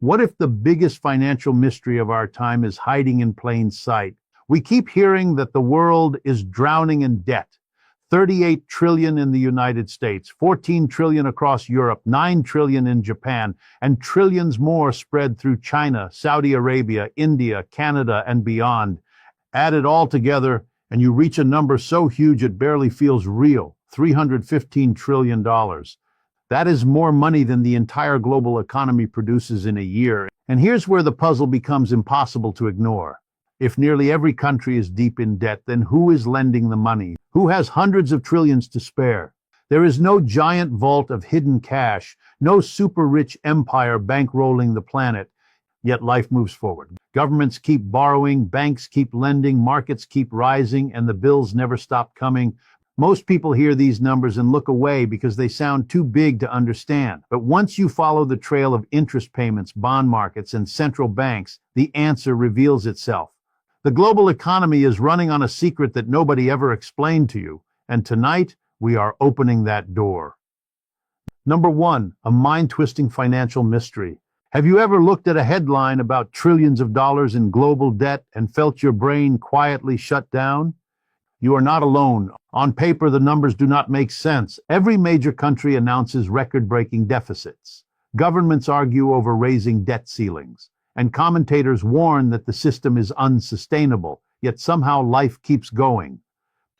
What if the biggest financial mystery of our time is hiding in plain sight? We keep hearing that the world is drowning in debt. 38 trillion in the United States, 14 trillion across Europe, 9 trillion in Japan, and trillions more spread through China, Saudi Arabia, India, Canada, and beyond. Add it all together, and you reach a number so huge it barely feels real, $315 trillion. That is more money than the entire global economy produces in a year. And here's where the puzzle becomes impossible to ignore. If nearly every country is deep in debt, then who is lending the money? Who has hundreds of trillions to spare? There is no giant vault of hidden cash, no super-rich empire bankrolling the planet. Yet life moves forward. Governments keep borrowing, banks keep lending, markets keep rising, and the bills never stop coming. Most people hear these numbers and look away because they sound too big to understand. But once you follow the trail of interest payments, bond markets, and central banks, the answer reveals itself. The global economy is running on a secret that nobody ever explained to you, and tonight we are opening that door. Number 1, a mind-twisting financial mystery. Have you ever looked at a headline about trillions of dollars in global debt and felt your brain quietly shut down? You are not alone. On paper, the numbers do not make sense. Every major country announces record-breaking deficits. Governments argue over raising debt ceilings. And commentators warn that the system is unsustainable, yet somehow life keeps going.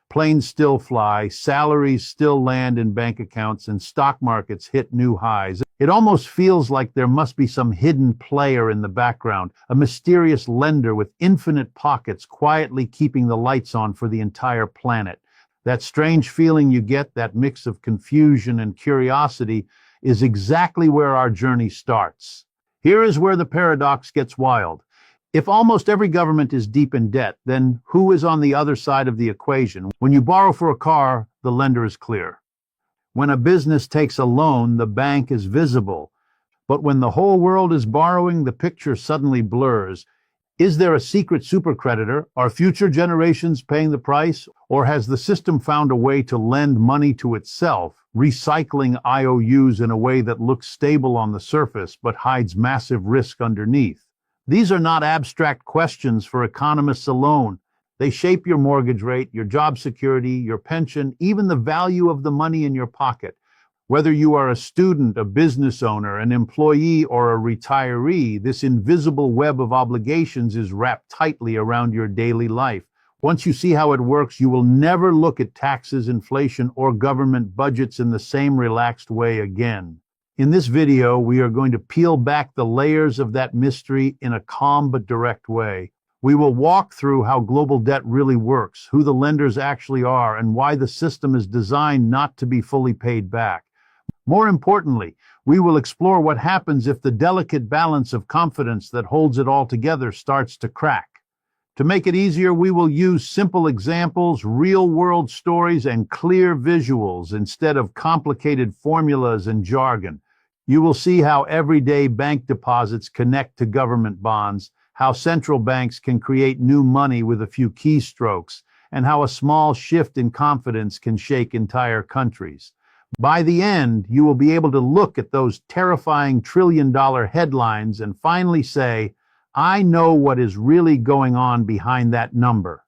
Planes still fly, salaries still land in bank accounts, and stock markets hit new highs. It almost feels like there must be some hidden player in the background, a mysterious lender with infinite pockets quietly keeping the lights on for the entire planet. That strange feeling you get, that mix of confusion and curiosity, is exactly where our journey starts. Here is where the paradox gets wild. If almost every government is deep in debt, then who is on the other side of the equation? When you borrow for a car, the lender is clear. When a business takes a loan, the bank is visible. But when the whole world is borrowing, the picture suddenly blurs. Is there a secret supercreditor? Are future generations paying the price? Or has the system found a way to lend money to itself, recycling IOUs in a way that looks stable on the surface but hides massive risk underneath? These are not abstract questions for economists alone. They shape your mortgage rate, your job security, your pension, even the value of the money in your pocket. Whether you are a student, a business owner, an employee, or a retiree, this invisible web of obligations is wrapped tightly around your daily life. Once you see how it works, you will never look at taxes, inflation, or government budgets in the same relaxed way again. In this video, we are going to peel back the layers of that mystery in a calm but direct way. We will walk through how global debt really works, who the lenders actually are, and why the system is designed not to be fully paid back. More importantly, we will explore what happens if the delicate balance of confidence that holds it all together starts to crack. To make it easier, we will use simple examples, real-world stories, and clear visuals instead of complicated formulas and jargon. You will see how everyday bank deposits connect to government bonds, how central banks can create new money with a few keystrokes, and how a small shift in confidence can shake entire countries. By the end, you will be able to look at those terrifying trillion-dollar headlines and finally say, I know what is really going on behind that number.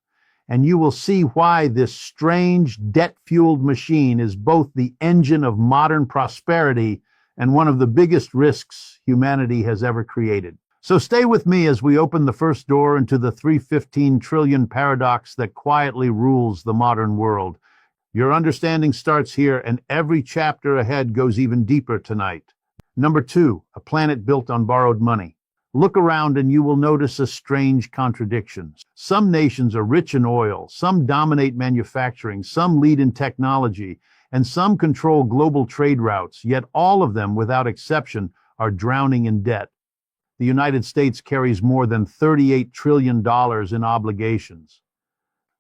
And you will see why this strange, debt-fueled machine is both the engine of modern prosperity and one of the biggest risks humanity has ever created. So stay with me as we open the first door into the $315 trillion paradox that quietly rules the modern world. Your understanding starts here, and every chapter ahead goes even deeper tonight. Number 2, a planet built on borrowed money. Look around and you will notice a strange contradiction. Some nations are rich in oil, some dominate manufacturing, some lead in technology, and some control global trade routes, yet all of them, without exception, are drowning in debt. The United States carries more than $38 trillion in obligations.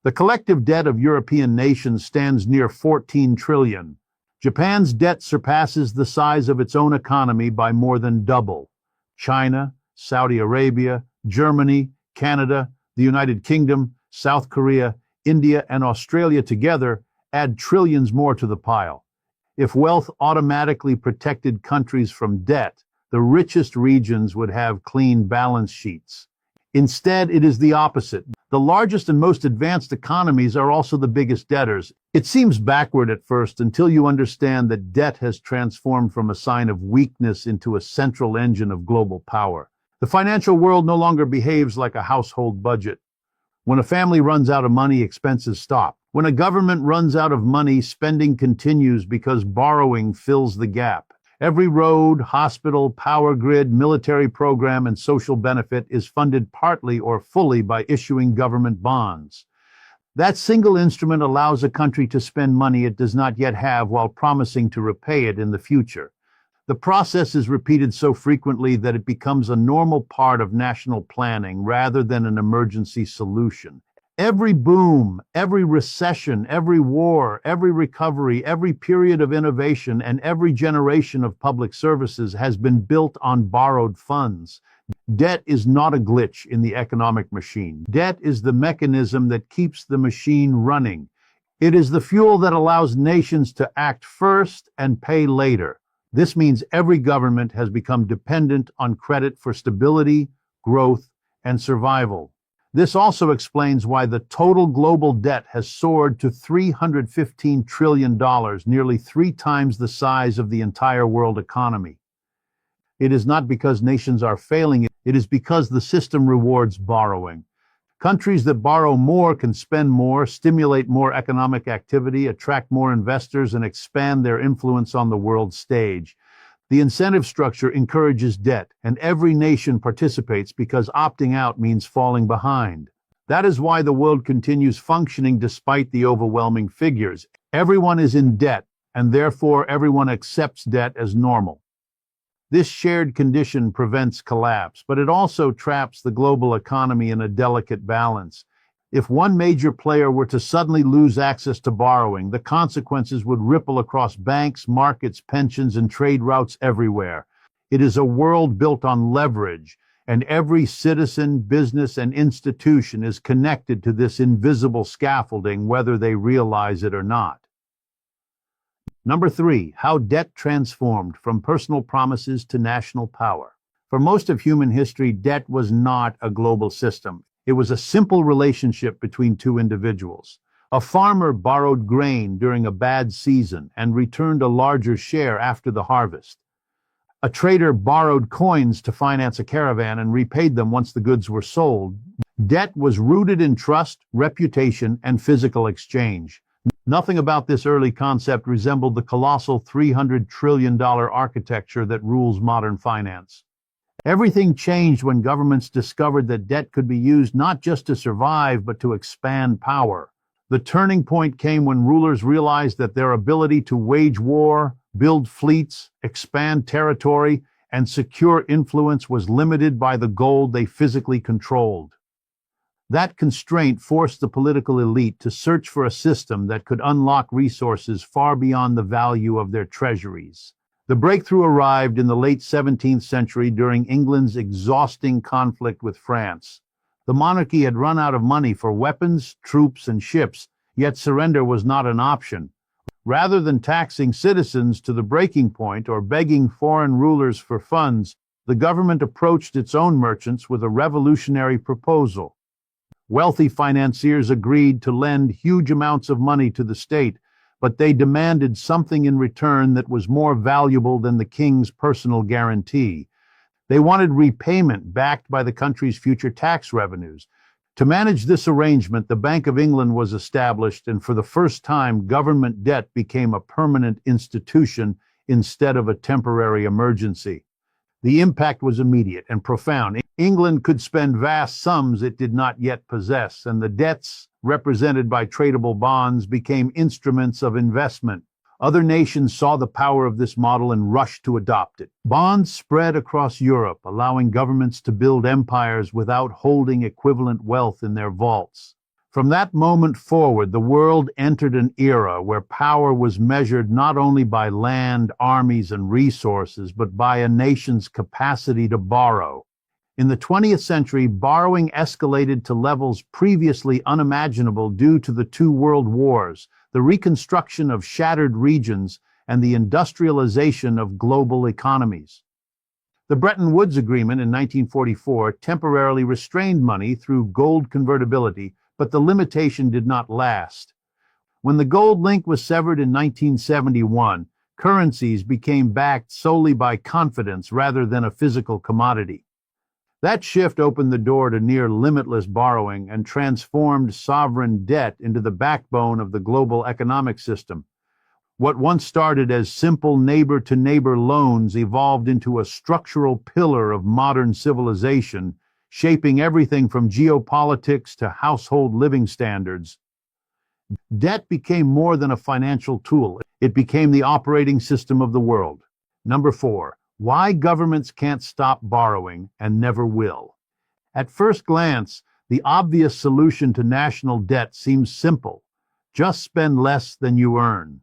The collective debt of European nations stands near 14 trillion. Japan's debt surpasses the size of its own economy by more than double. China, Saudi Arabia, Germany, Canada, the United Kingdom, South Korea, India, and Australia together add trillions more to the pile. If wealth automatically protected countries from debt, the richest regions would have clean balance sheets. Instead, it is the opposite. The largest and most advanced economies are also the biggest debtors. It seems backward at first until you understand that debt has transformed from a sign of weakness into a central engine of global power. The financial world no longer behaves like a household budget. When a family runs out of money, expenses stop. When a government runs out of money, spending continues because borrowing fills the gap. Every road, hospital, power grid, military program, and social benefit is funded partly or fully by issuing government bonds. That single instrument allows a country to spend money it does not yet have while promising to repay it in the future. The process is repeated so frequently that it becomes a normal part of national planning rather than an emergency solution. Every boom, every recession, every war, every recovery, every period of innovation, and every generation of public services has been built on borrowed funds. Debt is not a glitch in the economic machine. Debt is the mechanism that keeps the machine running. It is the fuel that allows nations to act first and pay later. This means every government has become dependent on credit for stability, growth, and survival. This also explains why the total global debt has soared to $315 trillion, nearly 3 times the size of the entire world economy. It is not because nations are failing, it is because the system rewards borrowing. Countries that borrow more can spend more, stimulate more economic activity, attract more investors, and expand their influence on the world stage. The incentive structure encourages debt, and every nation participates because opting out means falling behind. That is why the world continues functioning despite the overwhelming figures. Everyone is in debt, and therefore everyone accepts debt as normal. This shared condition prevents collapse, but it also traps the global economy in a delicate balance. If one major player were to suddenly lose access to borrowing, the consequences would ripple across banks, markets, pensions, and trade routes everywhere. It is a world built on leverage, and every citizen, business, and institution is connected to this invisible scaffolding, whether they realize it or not. Number 3, how debt transformed from personal promises to national power. For most of human history, debt was not a global system. It was a simple relationship between two individuals. A farmer borrowed grain during a bad season and returned a larger share after the harvest. A trader borrowed coins to finance a caravan and repaid them once the goods were sold. Debt was rooted in trust, reputation, and physical exchange. Nothing about this early concept resembled the colossal $300 trillion architecture that rules modern finance. Everything changed when governments discovered that debt could be used not just to survive, but to expand power. The turning point came when rulers realized that their ability to wage war, build fleets, expand territory, and secure influence was limited by the gold they physically controlled. That constraint forced the political elite to search for a system that could unlock resources far beyond the value of their treasuries. The breakthrough arrived in the late 17th century during England's exhausting conflict with France. The monarchy had run out of money for weapons, troops, and ships, yet surrender was not an option. Rather than taxing citizens to the breaking point or begging foreign rulers for funds, the government approached its own merchants with a revolutionary proposal. Wealthy financiers agreed to lend huge amounts of money to the state, but they demanded something in return that was more valuable than the king's personal guarantee. They wanted repayment backed by the country's future tax revenues. To manage this arrangement, the Bank of England was established, and for the first time, government debt became a permanent institution instead of a temporary emergency. The impact was immediate and profound. England could spend vast sums it did not yet possess, and the debts, represented by tradable bonds, became instruments of investment. Other nations saw the power of this model and rushed to adopt it. Bonds spread across Europe, allowing governments to build empires without holding equivalent wealth in their vaults. From that moment forward, the world entered an era where power was measured not only by land, armies, and resources, but by a nation's capacity to borrow. In the 20th century, borrowing escalated to levels previously unimaginable due to the two world wars, the reconstruction of shattered regions, and the industrialization of global economies. The Bretton Woods Agreement in 1944 temporarily restrained money through gold convertibility, but the limitation did not last. When the gold link was severed in 1971, currencies became backed solely by confidence rather than a physical commodity. That shift opened the door to near limitless borrowing and transformed sovereign debt into the backbone of the global economic system. What once started as simple neighbor-to-neighbor loans evolved into a structural pillar of modern civilization, shaping everything from geopolitics to household living standards. Debt became more than a financial tool. It became the operating system of the world. Number 4. Why governments can't stop borrowing and never will. At first glance, the obvious solution to national debt seems simple. Just spend less than you earn.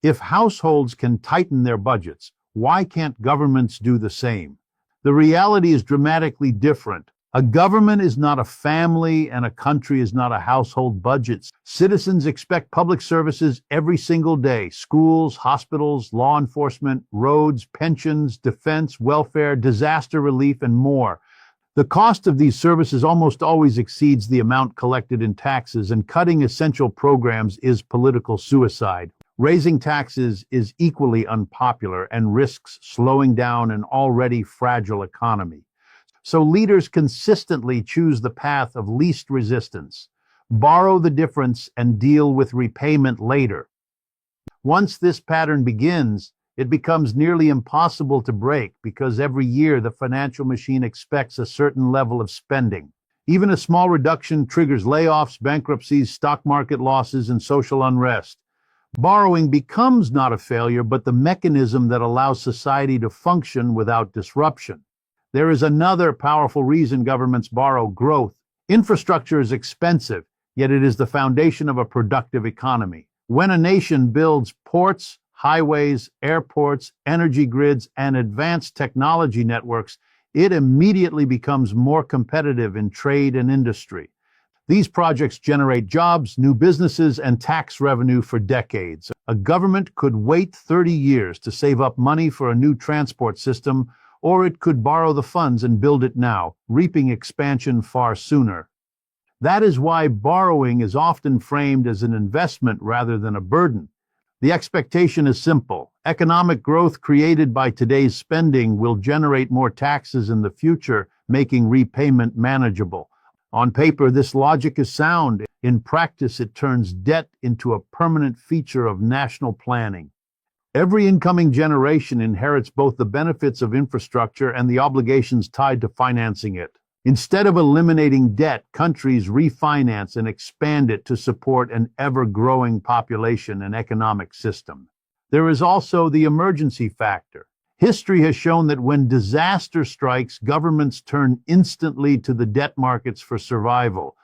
If households can tighten their budgets, why can't governments do the same? The reality is dramatically different. A government is not a family, and a country is not a household budget. Citizens expect public services every single day: schools, hospitals, law enforcement, roads, pensions, defense, welfare, disaster relief, and more. The cost of these services almost always exceeds the amount collected in taxes, and cutting essential programs is political suicide. Raising taxes is equally unpopular and risks slowing down an already fragile economy. So leaders consistently choose the path of least resistance. Borrow the difference and deal with repayment later. Once this pattern begins, it becomes nearly impossible to break because every year the financial machine expects a certain level of spending. Even a small reduction triggers layoffs, bankruptcies, stock market losses, and social unrest. Borrowing becomes not a failure, but the mechanism that allows society to function without disruption. There is another powerful reason governments borrow: growth. Infrastructure is expensive, yet it is the foundation of a productive economy. When a nation builds ports, highways, airports, energy grids, and advanced technology networks, it immediately becomes more competitive in trade and industry. These projects generate jobs, new businesses, and tax revenue for decades. A government could wait 30 years to save up money for a new transport system, or it could borrow the funds and build it now, reaping expansion far sooner. That is why borrowing is often framed as an investment rather than a burden. The expectation is simple. Economic growth created by today's spending will generate more taxes in the future, making repayment manageable. On paper, this logic is sound. In practice, it turns debt into a permanent feature of national planning. Every incoming generation inherits both the benefits of infrastructure and the obligations tied to financing it. Instead of eliminating debt, countries refinance and expand it to support an ever-growing population and economic system. There is also the emergency factor. History has shown that when disaster strikes, governments turn instantly to the debt markets for survival.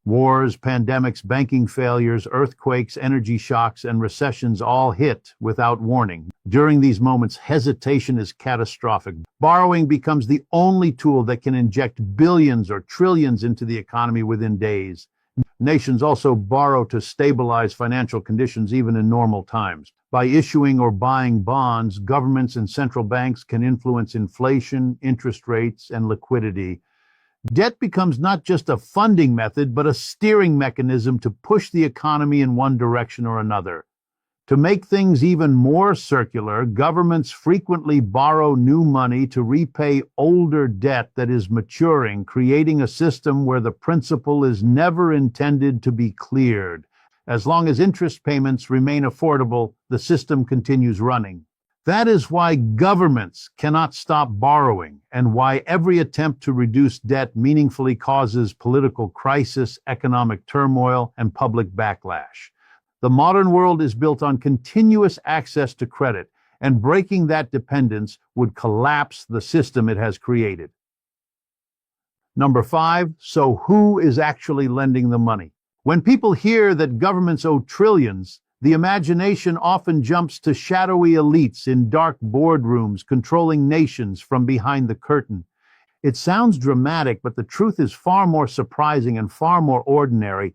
Wars, pandemics, banking failures, earthquakes, energy shocks, and recessions all hit without warning. During these moments, hesitation is catastrophic. Borrowing becomes the only tool that can inject billions or trillions into the economy within days. Nations also borrow to stabilize financial conditions even in normal times. By issuing or buying bonds, governments and central banks can influence inflation, interest rates, and liquidity. Debt becomes not just a funding method, but a steering mechanism to push the economy in one direction or another. To make things even more circular, governments frequently borrow new money to repay older debt that is maturing, creating a system where the principal is never intended to be cleared. As long as interest payments remain affordable, the system continues running. That is why governments cannot stop borrowing, and why every attempt to reduce debt meaningfully causes political crisis, economic turmoil, and public backlash. The modern world is built on continuous access to credit, and breaking that dependence would collapse the system it has created. Number 5, so who is actually lending the money? When people hear that governments owe trillions, the imagination often jumps to shadowy elites in dark boardrooms controlling nations from behind the curtain. It sounds dramatic, but the truth is far more surprising and far more ordinary.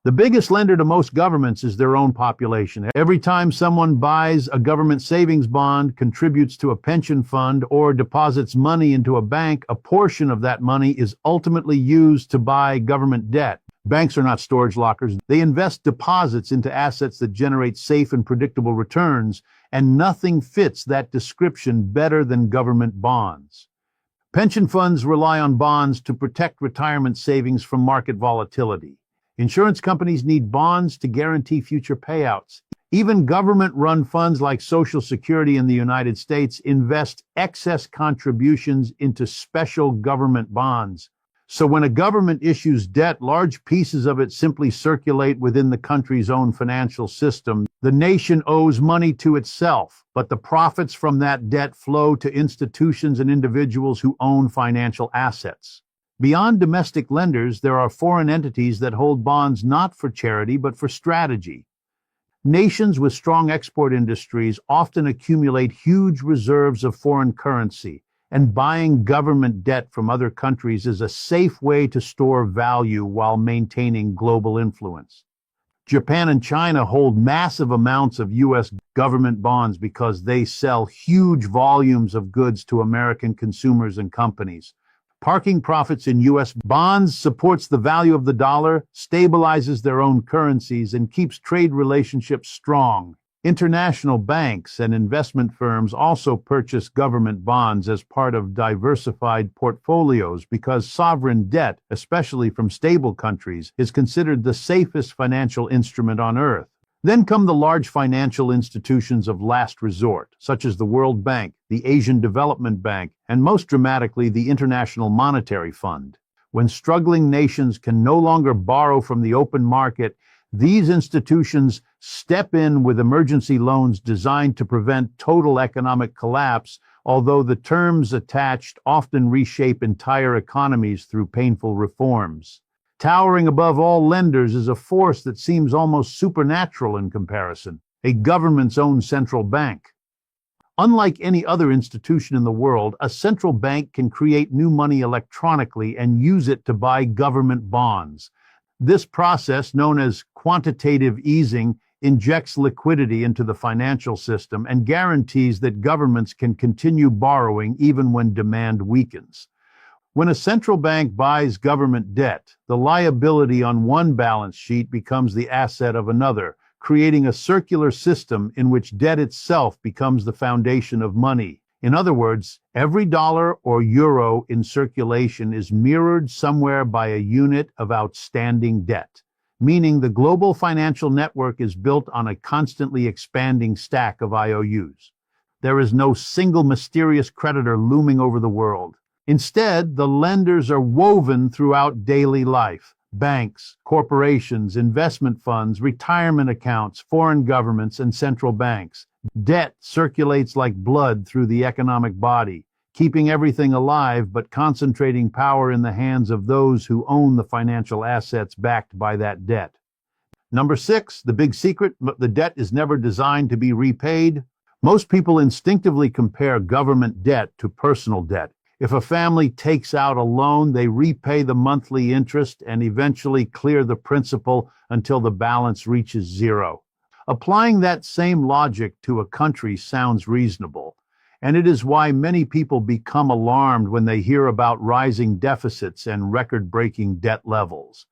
The biggest lender to most governments is their own population. Every time someone buys a government savings bond, contributes to a pension fund, or deposits money into a bank, a portion of that money is ultimately used to buy government debt. Banks are not storage lockers. They invest deposits into assets that generate safe and predictable returns, and nothing fits that description better than government bonds. Pension funds rely on bonds to protect retirement savings from market volatility. Insurance companies need bonds to guarantee future payouts. Even government-run funds like Social Security in the United States invest excess contributions into special government bonds. So when a government issues debt, large pieces of it simply circulate within the country's own financial system. The nation owes money to itself, but the profits from that debt flow to institutions and individuals who own financial assets. Beyond domestic lenders, there are foreign entities that hold bonds not for charity but for strategy. Nations with strong export industries often accumulate huge reserves of foreign currency, and buying government debt from other countries is a safe way to store value while maintaining global influence. Japan and China hold massive amounts of U.S. government bonds because they sell huge volumes of goods to American consumers and companies. Parking profits in U.S. bonds supports the value of the dollar, stabilizes their own currencies, and keeps trade relationships strong. International banks and investment firms also purchase government bonds as part of diversified portfolios because sovereign debt, especially from stable countries, is considered the safest financial instrument on earth. Then come the large financial institutions of last resort, such as the World Bank, the Asian Development Bank, and most dramatically, the International Monetary Fund. When struggling nations can no longer borrow from the open market, these institutions step in with emergency loans designed to prevent total economic collapse, although the terms attached often reshape entire economies through painful reforms. Towering above all lenders is a force that seems almost supernatural in comparison, a government's own central bank. Unlike any other institution in the world, a central bank can create new money electronically and use it to buy government bonds. This process, known as quantitative easing, injects liquidity into the financial system and guarantees that governments can continue borrowing even when demand weakens. When a central bank buys government debt, the liability on one balance sheet becomes the asset of another, creating a circular system in which debt itself becomes the foundation of money. In other words, every dollar or euro in circulation is mirrored somewhere by a unit of outstanding debt, meaning the global financial network is built on a constantly expanding stack of IOUs. There is no single mysterious creditor looming over the world. Instead, the lenders are woven throughout daily life. Banks, corporations, investment funds, retirement accounts, foreign governments, and central banks. Debt circulates like blood through the economic body, keeping everything alive but concentrating power in the hands of those who own the financial assets backed by that debt. Number 6, the big secret, the debt is never designed to be repaid. Most people instinctively compare government debt to personal debt. If a family takes out a loan, they repay the monthly interest and eventually clear the principal until the balance reaches zero. Applying that same logic to a country sounds reasonable, and it is why many people become alarmed when they hear about rising deficits and record-breaking debt levels.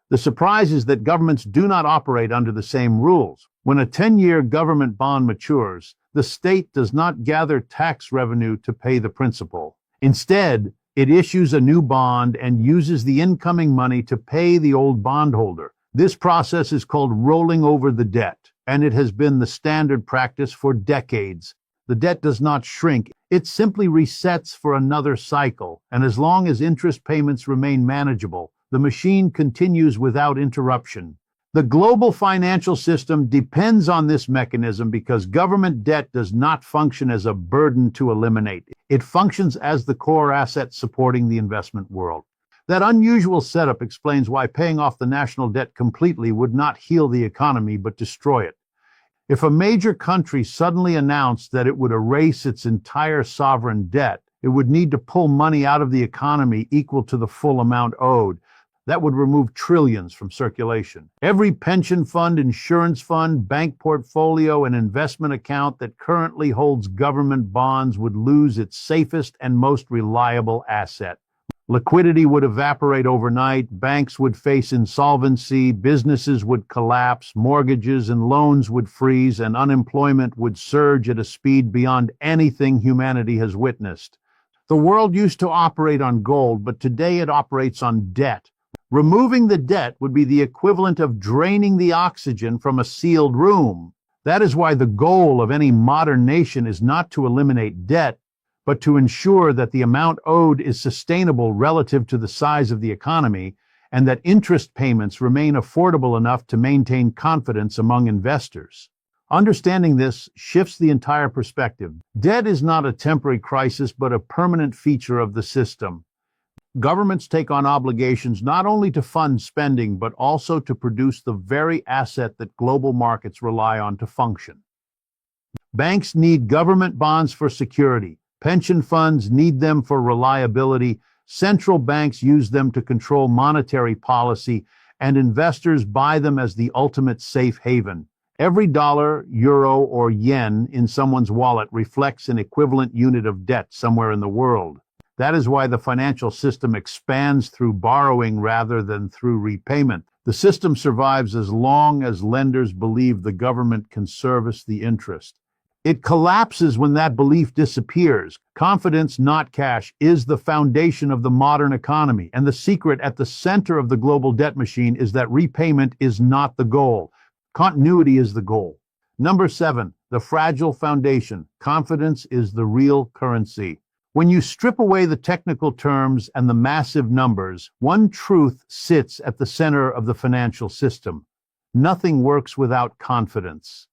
The surprise is that governments do not operate under the same rules. When a 10-year government bond matures, the state does not gather tax revenue to pay the principal. Instead, it issues a new bond and uses the incoming money to pay the old bondholder. This process is called rolling over the debt, and it has been the standard practice for decades. The debt does not shrink, it simply resets for another cycle, and as long as interest payments remain manageable, the machine continues without interruption. The global financial system depends on this mechanism because government debt does not function as a burden to eliminate. It functions as the core asset supporting the investment world. That unusual setup explains why paying off the national debt completely would not heal the economy but destroy it. If a major country suddenly announced that it would erase its entire sovereign debt, it would need to pull money out of the economy equal to the full amount owed. That would remove trillions from circulation. Every pension fund, insurance fund, bank portfolio, and investment account that currently holds government bonds would lose its safest and most reliable asset. Liquidity would evaporate overnight, banks would face insolvency, businesses would collapse, mortgages and loans would freeze, and unemployment would surge at a speed beyond anything humanity has witnessed. The world used to operate on gold, but today it operates on debt. Removing the debt would be the equivalent of draining the oxygen from a sealed room. That is why the goal of any modern nation is not to eliminate debt, but to ensure that the amount owed is sustainable relative to the size of the economy, and that interest payments remain affordable enough to maintain confidence among investors. Understanding this shifts the entire perspective. Debt is not a temporary crisis, but a permanent feature of the system. Governments take on obligations not only to fund spending, but also to produce the very asset that global markets rely on to function. Banks need government bonds for security. Pension funds need them for reliability. Central banks use them to control monetary policy, and investors buy them as the ultimate safe haven. Every dollar, euro, or yen in someone's wallet reflects an equivalent unit of debt somewhere in the world. That is why the financial system expands through borrowing rather than through repayment. The system survives as long as lenders believe the government can service the interest. It collapses when that belief disappears. Confidence, not cash, is the foundation of the modern economy, and the secret at the center of the global debt machine is that repayment is not the goal. Continuity is the goal. Number 7, the fragile foundation. Confidence is the real currency. When you strip away the technical terms and the massive numbers, one truth sits at the center of the financial system. Nothing works without confidence.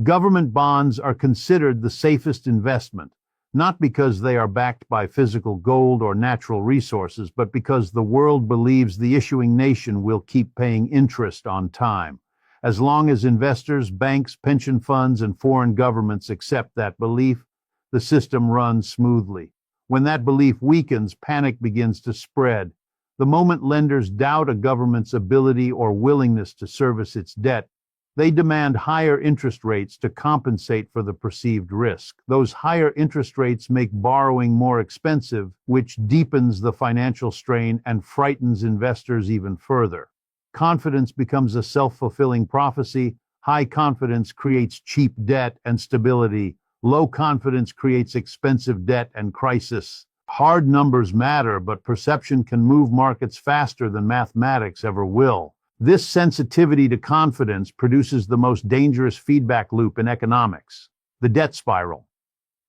Government bonds are considered the safest investment, not because they are backed by physical gold or natural resources, but because the world believes the issuing nation will keep paying interest on time. As long as investors, banks, pension funds, and foreign governments accept that belief, the system runs smoothly. When that belief weakens, panic begins to spread. The moment lenders doubt a government's ability or willingness to service its debt, they demand higher interest rates to compensate for the perceived risk. Those higher interest rates make borrowing more expensive, which deepens the financial strain and frightens investors even further. Confidence becomes a self-fulfilling prophecy. High confidence creates cheap debt and stability. Low confidence creates expensive debt and crisis. Hard numbers matter, but perception can move markets faster than mathematics ever will. This sensitivity to confidence produces the most dangerous feedback loop in economics, the debt spiral.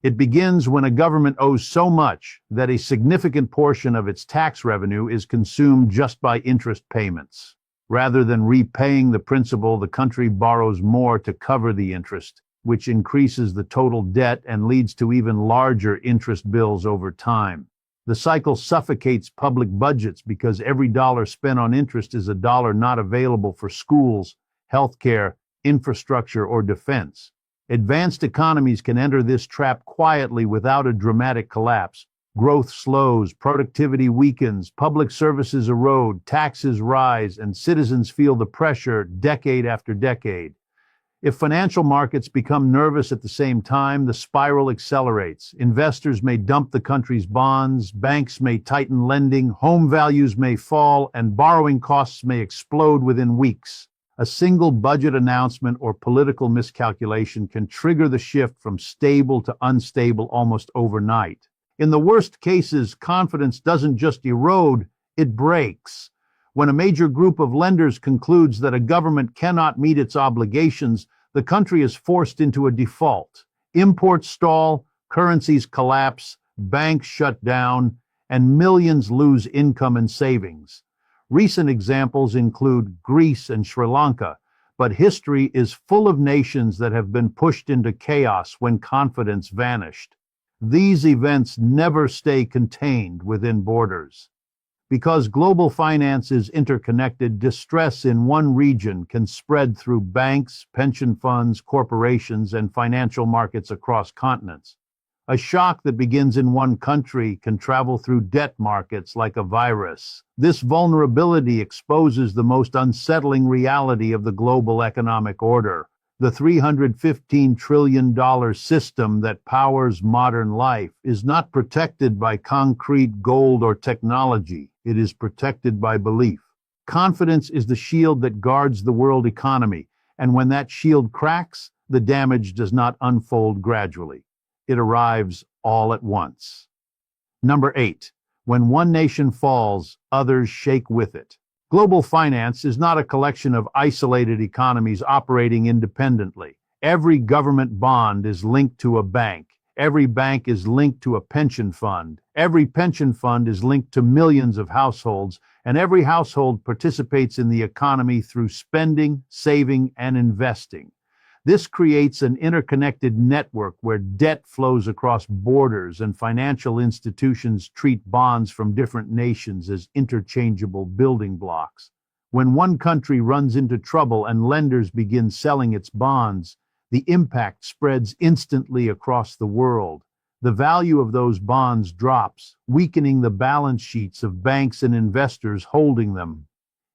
It begins when a government owes so much that a significant portion of its tax revenue is consumed just by interest payments. Rather than repaying the principal, the country borrows more to cover the interest, which increases the total debt and leads to even larger interest bills over time. The cycle suffocates public budgets because every dollar spent on interest is a dollar not available for schools, healthcare, infrastructure, or defense. Advanced economies can enter this trap quietly without a dramatic collapse. Growth slows, productivity weakens, public services erode, taxes rise, and citizens feel the pressure decade after decade. If financial markets become nervous at the same time, the spiral accelerates. Investors may dump the country's bonds, banks may tighten lending, home values may fall, and borrowing costs may explode within weeks. A single budget announcement or political miscalculation can trigger the shift from stable to unstable almost overnight. In the worst cases, confidence doesn't just erode, it breaks. When a major group of lenders concludes that a government cannot meet its obligations, the country is forced into a default. Imports stall, currencies collapse, banks shut down, and millions lose income and savings. Recent examples include Greece and Sri Lanka, but history is full of nations that have been pushed into chaos when confidence vanished. These events never stay contained within borders. Because global finance is interconnected, distress in one region can spread through banks, pension funds, corporations, and financial markets across continents. A shock that begins in one country can travel through debt markets like a virus. This vulnerability exposes the most unsettling reality of the global economic order. The $315 trillion system that powers modern life is not protected by concrete, gold, or technology. It is protected by belief. Confidence is the shield that guards the world economy, and when that shield cracks, the damage does not unfold gradually. It arrives all at once. Number 8. When one nation falls, others shake with it. Global finance is not a collection of isolated economies operating independently. Every government bond is linked to a bank. Every bank is linked to a pension fund. Every pension fund is linked to millions of households, and every household participates in the economy through spending, saving, and investing. This creates an interconnected network where debt flows across borders and financial institutions treat bonds from different nations as interchangeable building blocks. When one country runs into trouble and lenders begin selling its bonds, the impact spreads instantly across the world. The value of those bonds drops, weakening the balance sheets of banks and investors holding them.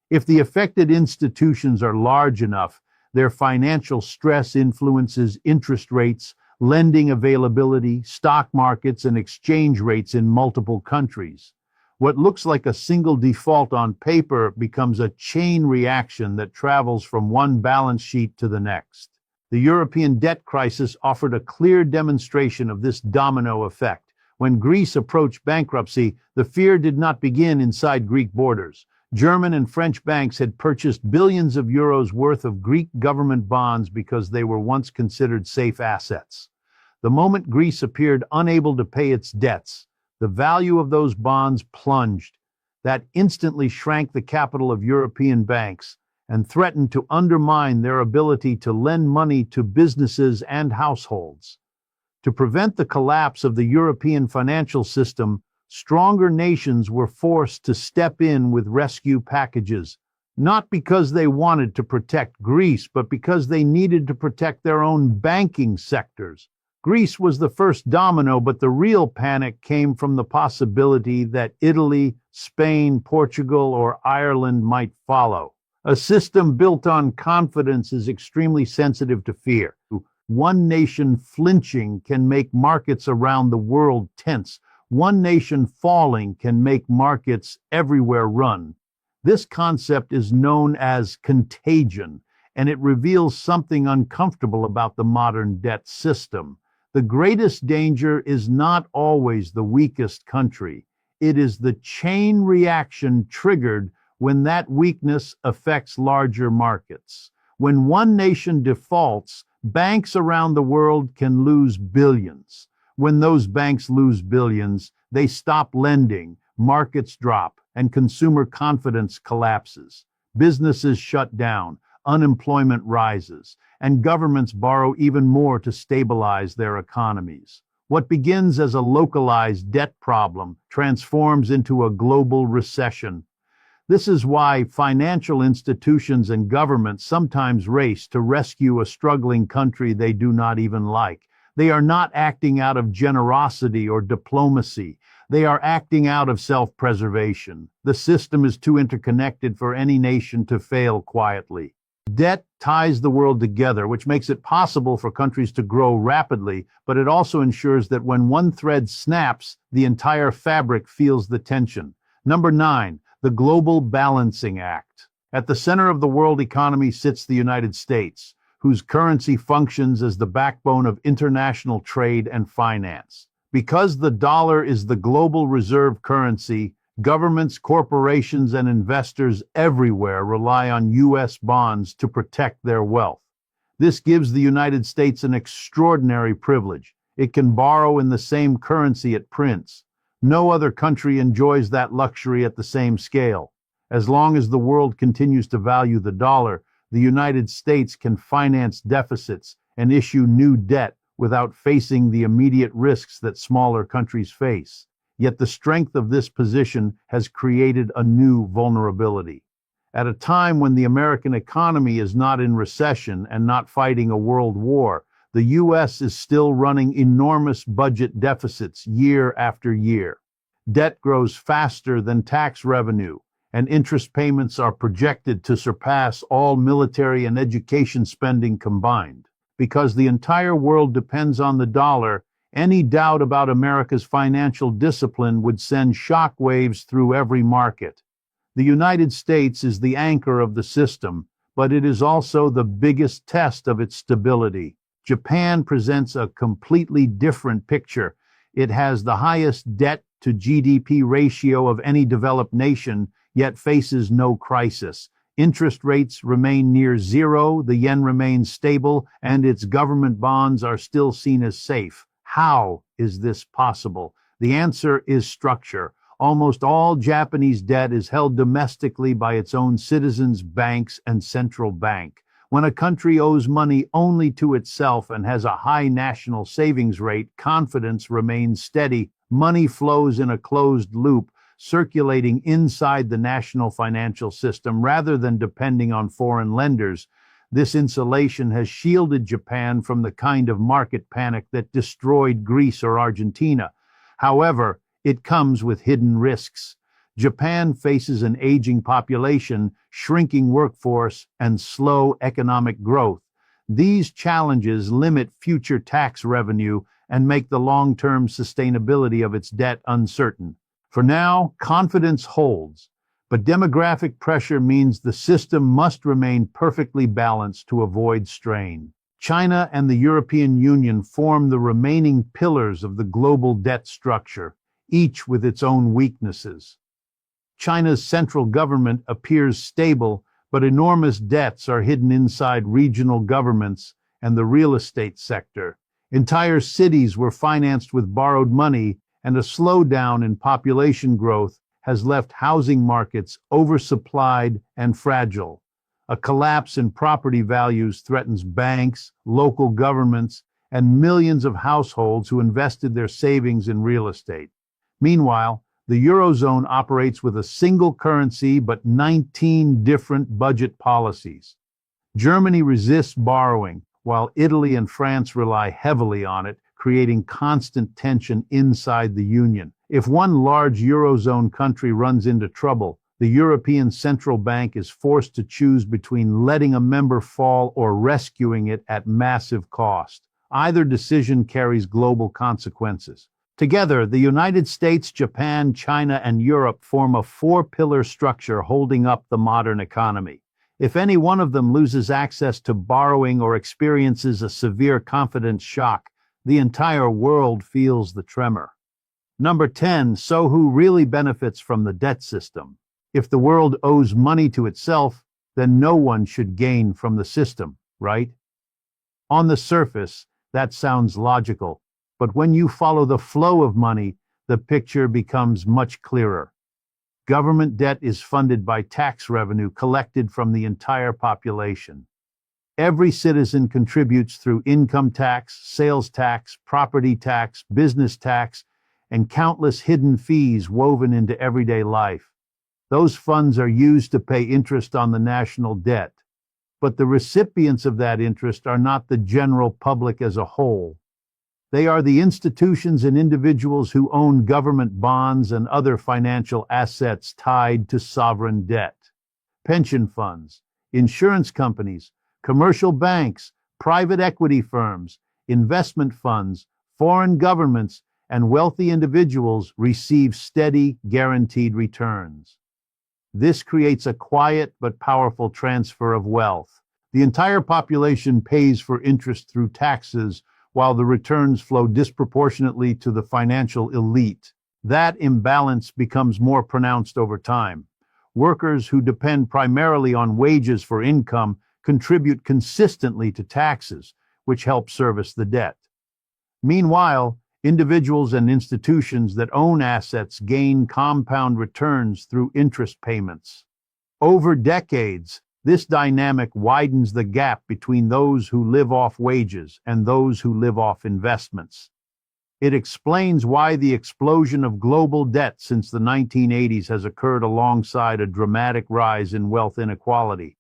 If the affected institutions are large enough, their financial stress influences interest rates, lending availability, stock markets, and exchange rates in multiple countries. What looks like a single default on paper becomes a chain reaction that travels from one balance sheet to the next. The European debt crisis offered a clear demonstration of this domino effect. When Greece approached bankruptcy, the fear did not begin inside Greek borders. German and French banks had purchased billions of euros worth of Greek government bonds because they were once considered safe assets. The moment Greece appeared unable to pay its debts, the value of those bonds plunged. That instantly shrank the capital of European banks and threatened to undermine their ability to lend money to businesses and households. To prevent the collapse of the European financial system, stronger nations were forced to step in with rescue packages, not because they wanted to protect Greece, but because they needed to protect their own banking sectors. Greece was the first domino, but the real panic came from the possibility that Italy, Spain, Portugal, or Ireland might follow. A system built on confidence is extremely sensitive to fear. One nation flinching can make markets around the world tense. One nation falling can make markets everywhere run. This concept is known as contagion, and it reveals something uncomfortable about the modern debt system. The greatest danger is not always the weakest country. It is the chain reaction triggered when that weakness affects larger markets. When one nation defaults, banks around the world can lose billions. When those banks lose billions, they stop lending, markets drop, and consumer confidence collapses. Businesses shut down, unemployment rises, and governments borrow even more to stabilize their economies. What begins as a localized debt problem transforms into a global recession. This is why financial institutions and governments sometimes race to rescue a struggling country they do not even like. They are not acting out of generosity or diplomacy. They are acting out of self-preservation. The system is too interconnected for any nation to fail quietly. Debt ties the world together, which makes it possible for countries to grow rapidly, but it also ensures that when one thread snaps, the entire fabric feels the tension. Number 9. The Global Balancing Act. At the center of the world economy sits the United States, whose currency functions as the backbone of international trade and finance. Because the dollar is the global reserve currency, governments, corporations, and investors everywhere rely on U.S. bonds to protect their wealth. This gives the United States an extraordinary privilege. It can borrow in the same currency it prints. No other country enjoys that luxury at the same scale. As long as the world continues to value the dollar, the United States can finance deficits and issue new debt without facing the immediate risks that smaller countries face. Yet the strength of this position has created a new vulnerability. At a time when the American economy is not in recession and not fighting a world war, the U.S. is still running enormous budget deficits year after year. Debt grows faster than tax revenue, and interest payments are projected to surpass all military and education spending combined. Because the entire world depends on the dollar, any doubt about America's financial discipline would send shockwaves through every market. The United States is the anchor of the system, but it is also the biggest test of its stability. Japan presents a completely different picture. It has the highest debt to GDP ratio of any developed nation, yet faces no crisis. Interest rates remain near zero, the yen remains stable, and its government bonds are still seen as safe. How is this possible? The answer is structure. Almost all Japanese debt is held domestically by its own citizens, banks, and central bank. When a country owes money only to itself and has a high national savings rate, confidence remains steady. Money flows in a closed loop, circulating inside the national financial system rather than depending on foreign lenders. This insulation has shielded Japan from the kind of market panic that destroyed Greece or Argentina. However, it comes with hidden risks. Japan faces an aging population, shrinking workforce, and slow economic growth. These challenges limit future tax revenue and make the long-term sustainability of its debt uncertain. For now, confidence holds, but demographic pressure means the system must remain perfectly balanced to avoid strain. China and the European Union form the remaining pillars of the global debt structure, each with its own weaknesses. China's central government appears stable, but enormous debts are hidden inside regional governments and the real estate sector. Entire cities were financed with borrowed money, and a slowdown in population growth has left housing markets oversupplied and fragile. A collapse in property values threatens banks, local governments, and millions of households who invested their savings in real estate. Meanwhile, the Eurozone operates with a single currency but 19 different budget policies. Germany resists borrowing, while Italy and France rely heavily on it, creating constant tension inside the Union. If one large Eurozone country runs into trouble, the European Central Bank is forced to choose between letting a member fall or rescuing it at massive cost. Either decision carries global consequences. Together, the United States, Japan, China, and Europe form a four-pillar structure holding up the modern economy. If any one of them loses access to borrowing or experiences a severe confidence shock, the entire world feels the tremor. Number 10. So who really benefits from the debt system? If the world owes money to itself, then no one should gain from the system, right? On the surface, that sounds logical, but when you follow the flow of money, the picture becomes much clearer. Government debt is funded by tax revenue collected from the entire population. Every citizen contributes through income tax, sales tax, property tax, business tax, and countless hidden fees woven into everyday life. Those funds are used to pay interest on the national debt, but the recipients of that interest are not the general public as a whole. They are the institutions and individuals who own government bonds and other financial assets tied to sovereign debt. Pension funds, insurance companies, commercial banks, private equity firms, investment funds, foreign governments, and wealthy individuals receive steady, guaranteed returns. This creates a quiet but powerful transfer of wealth. The entire population pays for interest through taxes, while the returns flow disproportionately to the financial elite. That imbalance becomes more pronounced over time. Workers who depend primarily on wages for income contribute consistently to taxes, which help service the debt. Meanwhile, individuals and institutions that own assets gain compound returns through interest payments. Over decades, this dynamic widens the gap between those who live off wages and those who live off investments. It explains why the explosion of global debt since the 1980s has occurred alongside a dramatic rise in wealth inequality.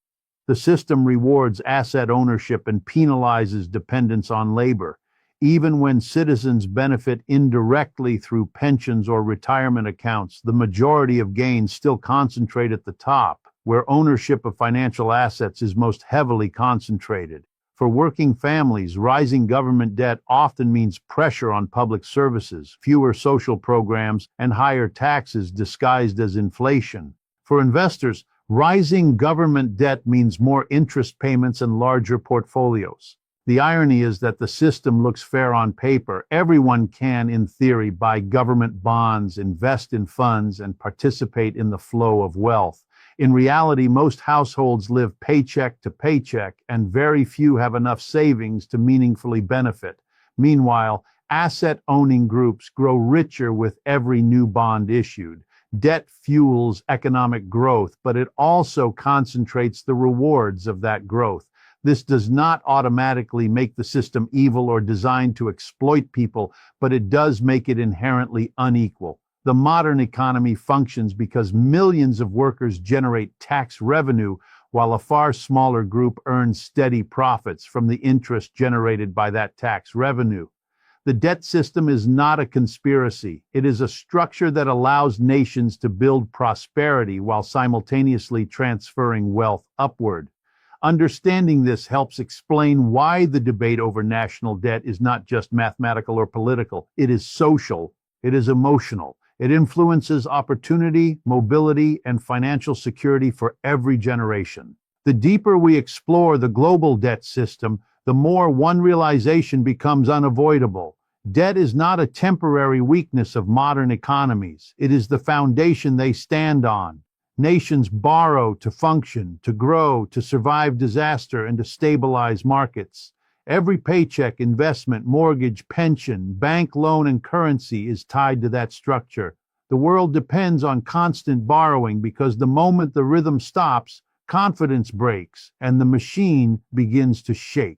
The system rewards asset ownership and penalizes dependence on labor. Even when citizens benefit indirectly through pensions or retirement accounts, the majority of gains still concentrate at the top, where ownership of financial assets is most heavily concentrated. For working families, rising government debt often means pressure on public services, fewer social programs, and higher taxes disguised as inflation. For investors, rising government debt means more interest payments and larger portfolios. The irony is that the system looks fair on paper. Everyone can, in theory, buy government bonds, invest in funds, and participate in the flow of wealth. In reality, most households live paycheck to paycheck, and very few have enough savings to meaningfully benefit. Meanwhile, asset-owning groups grow richer with every new bond issued. Debt fuels economic growth, but it also concentrates the rewards of that growth. This does not automatically make the system evil or designed to exploit people, but it does make it inherently unequal. The modern economy functions because millions of workers generate tax revenue, while a far smaller group earns steady profits from the interest generated by that tax revenue. The debt system is not a conspiracy. It is a structure that allows nations to build prosperity while simultaneously transferring wealth upward. Understanding this helps explain why the debate over national debt is not just mathematical or political. It is social. It is emotional. It influences opportunity, mobility, and financial security for every generation. The deeper we explore the global debt system, the more one realization becomes unavoidable. Debt is not a temporary weakness of modern economies. It is the foundation they stand on. Nations borrow to function, to grow, to survive disaster, and to stabilize markets. Every paycheck, investment, mortgage, pension, bank loan, and currency is tied to that structure. The world depends on constant borrowing because the moment the rhythm stops, confidence breaks and the machine begins to shake.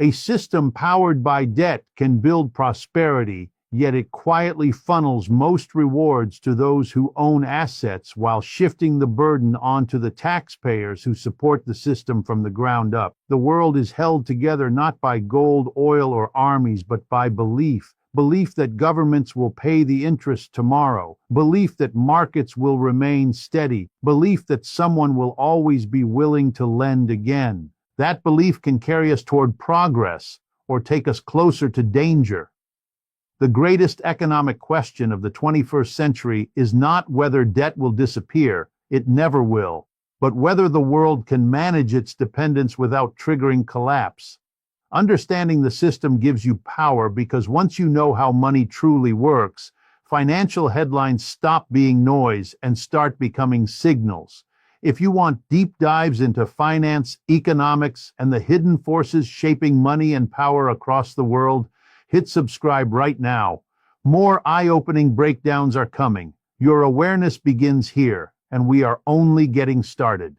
A system powered by debt can build prosperity, yet it quietly funnels most rewards to those who own assets while shifting the burden onto the taxpayers who support the system from the ground up. The world is held together not by gold, oil, or armies, but by belief. Belief that governments will pay the interest tomorrow. Belief that markets will remain steady. Belief that someone will always be willing to lend again. That belief can carry us toward progress or take us closer to danger. The greatest economic question of the 21st century is not whether debt will disappear, it never will, but whether the world can manage its dependence without triggering collapse. Understanding the system gives you power because once you know how money truly works, financial headlines stop being noise and start becoming signals. If you want deep dives into finance, economics, and the hidden forces shaping money and power across the world, hit subscribe right now. More eye-opening breakdowns are coming. Your awareness begins here, and we are only getting started.